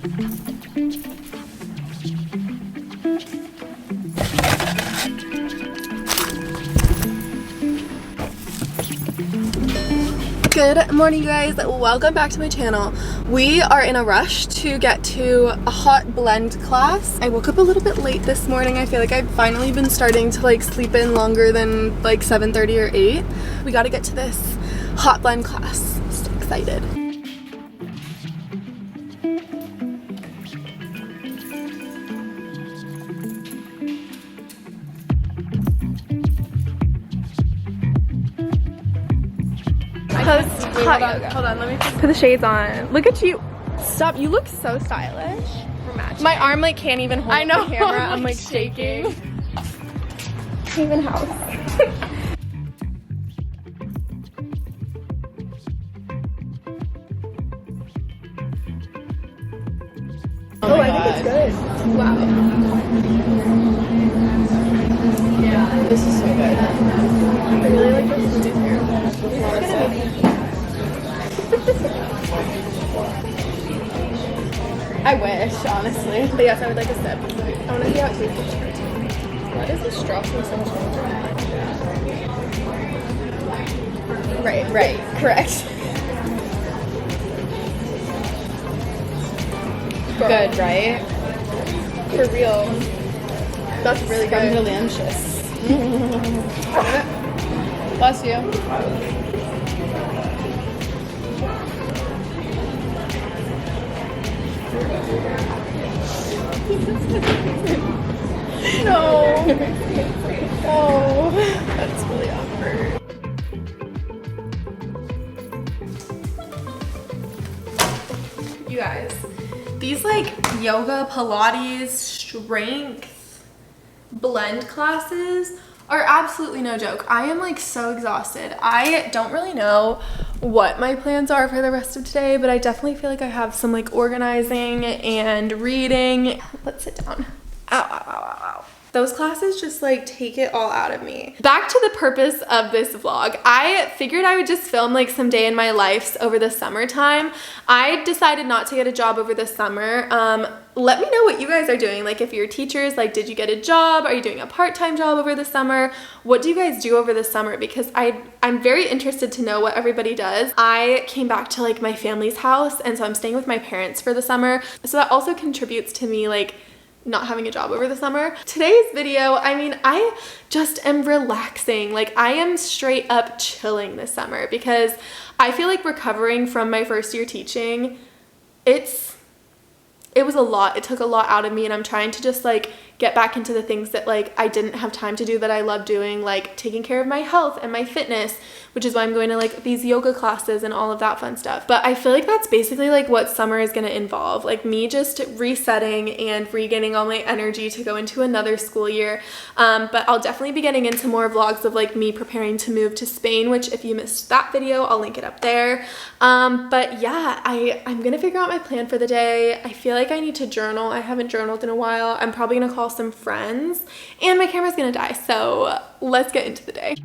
Good morning, you guys. Welcome back to my channel. We are in a rush to get to a hot blend class. I woke up a little bit late this morning. I feel like I've finally been starting to like sleep in longer than like 7:30 or 8. We got to get to this hot blend class. I'm so excited. Post hot yoga. Hold on, let me put the shades on. Look at you. Stop, you look so stylish. My arm like can't even hold the camera. I'm like shaking. Haven House. Oh, I think it's good. Wow. Yeah, this is so good. I really like this food in here. I wish, honestly. But yes, I would like a sip. I want to see how it tastes. Why does this straw taste so much better? Right, correct. Good, right? For real. That's really good. Delicious. Bless you. No. Oh, that's really awkward. You guys, these like yoga, Pilates, strength, blend classes are absolutely no joke. I am like so exhausted. I don't really know what my plans are for the rest of today, but I definitely feel like I have some like organizing and reading. Let's sit down. Ow, ow, ow, ow, ow. Those classes just like take it all out of me. Back to the purpose of this vlog. I figured I would just film like some day in my life over the summertime. I decided not to get a job over the summer. Let me know what you guys are doing. Like if you're teachers, like did you get a job? Are you doing a part-time job over the summer? What do you guys do over the summer? Because I'm very interested to know what everybody does. I came back to like my family's house, and so I'm staying with my parents for the summer. So that also contributes to me like not having a job over the summer. Today's video, I mean, I just am relaxing. Like I am straight up chilling this summer because I feel like recovering from my first year teaching, it was a lot. It took a lot out of me, and I'm trying to just like get back into the things that like I didn't have time to do that I love doing, like taking care of my health and my fitness, which is why I'm going to like these yoga classes and all of that fun stuff. But I feel like that's basically like what summer is going to involve, like me just resetting and regaining all my energy to go into another school year. But I'll definitely be getting into more vlogs of like me preparing to move to Spain, which if you missed that video, I'll link it up there. But yeah, I'm gonna figure out my plan for the day. I feel like I need to journal. I haven't journaled in a while. I'm probably gonna call some friends, and my camera's gonna die, so let's get into the day.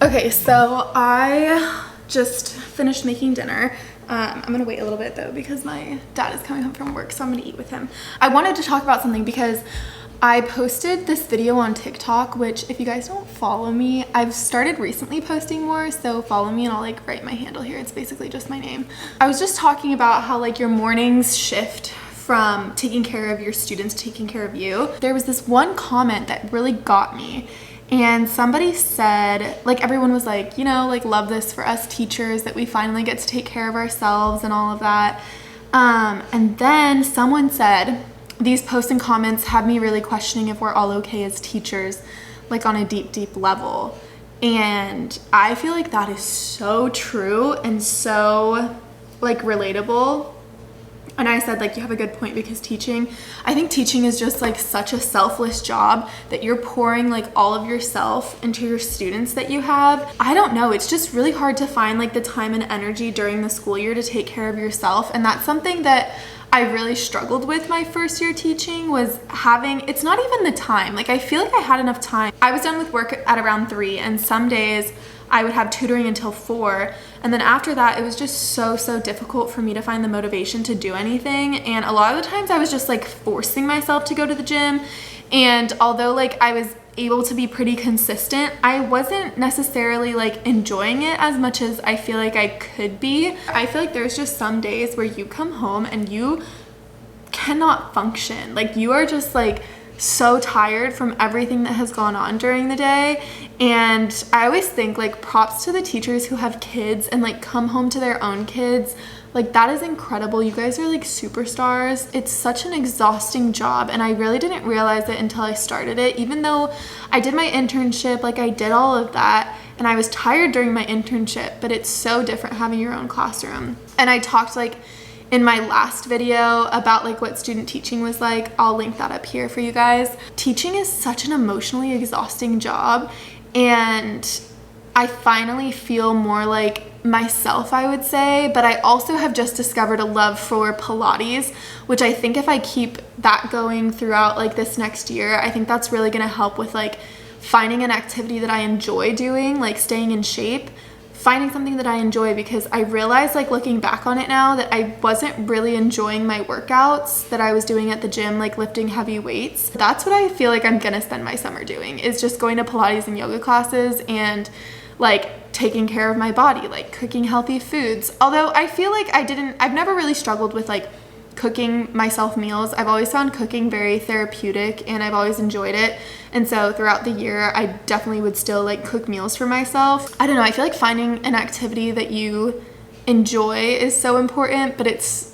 Okay, so I just finished making dinner. I'm gonna wait a little bit though because my dad is coming home from work, so I'm gonna eat with him. I wanted to talk about something because I posted this video on TikTok, which if you guys don't follow me, I've started recently posting more, so follow me and I'll like write my handle here. It's basically just my name. I was just talking about how like your mornings shift from taking care of your students to taking care of you. There was this one comment that really got me. And somebody said, like everyone was like, you know, like love this for us teachers that we finally get to take care of ourselves and all of that. And then someone said, these posts and comments have me really questioning if we're all okay as teachers, like on a deep, deep level. And I feel like that is so true and so like relatable. And I said, like, you have a good point, because I think teaching is just like such a selfless job that you're pouring like all of yourself into your students that you have. I don't know, it's just really hard to find like the time and energy during the school year to take care of yourself. And that's something that I really struggled with my first year teaching, was it's not even the time. Like, I feel like I had enough time. I was done with work at around 3, and some days I would have tutoring until 4. And then after that, it was just so difficult for me to find the motivation to do anything. And a lot of the times I was just like forcing myself to go to the gym. And although like I was able to be pretty consistent, I wasn't necessarily like enjoying it as much as I feel like I could be. I feel like there's just some days where you come home and you cannot function. Like, you are just like so tired from everything that has gone on during the day. And I always think like props to the teachers who have kids and like come home to their own kids. Like, that is incredible. You guys are like superstars. It's such an exhausting job, and I really didn't realize it until I started it. Even though I did my internship, like I did all of that, and I was tired during my internship, but it's so different having your own classroom. And I talked like in my last video about like what student teaching was like. I'll link that up here for you guys. Teaching is such an emotionally exhausting job, and I finally feel more like myself, I would say. But I also have just discovered a love for Pilates, which I think if I keep that going throughout like this next year, I think that's really gonna help with like finding an activity that I enjoy doing, like staying in shape, finding something that I enjoy, because I realized like looking back on it now that I wasn't really enjoying my workouts that I was doing at the gym, like lifting heavy weights. That's what I feel like I'm gonna spend my summer doing, is just going to Pilates and yoga classes and like taking care of my body, like cooking healthy foods. Although I feel like I've never really struggled with like cooking myself meals. I've always found cooking very therapeutic, and I've always enjoyed it. And so throughout the year, I definitely would still like cook meals for myself. I don't know, I feel like finding an activity that you enjoy is so important, but it's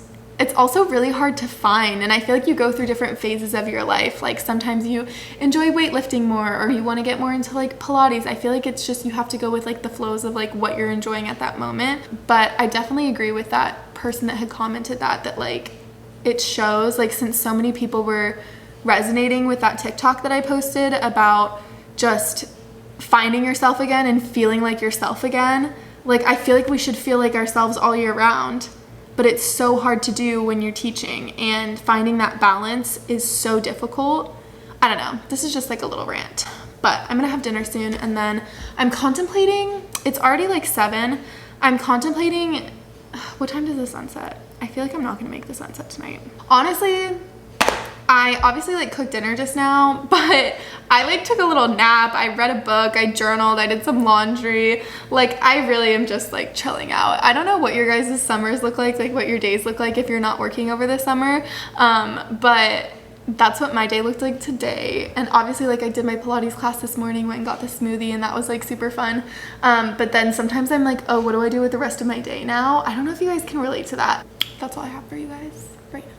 also really hard to find. And I feel like you go through different phases of your life. Like, sometimes you enjoy weightlifting more, or you want to get more into like Pilates. I feel like it's just, you have to go with like the flows of like what you're enjoying at that moment. But I definitely agree with that person that had commented that like it shows, like, since so many people were resonating with that TikTok that I posted about just finding yourself again and feeling like yourself again. Like, I feel like we should feel like ourselves all year round, but it's so hard to do when you're teaching, and finding that balance is so difficult. I don't know, this is just like a little rant, but I'm gonna have dinner soon, and then I'm contemplating, it's already like 7, I'm contemplating, what time does the sun set? I feel like I'm not gonna make the sunset tonight. Honestly, I obviously like cooked dinner just now, but I like took a little nap, I read a book, I journaled, I did some laundry. Like, I really am just like chilling out. I don't know what your guys' summers look like what your days look like if you're not working over the summer, but that's what my day looked like today. And obviously, like, I did my Pilates class this morning, went and got the smoothie, and that was like super fun. But then sometimes I'm like, oh, what do I do with the rest of my day now? I don't know if you guys can relate to that. That's all I have for you guys right now.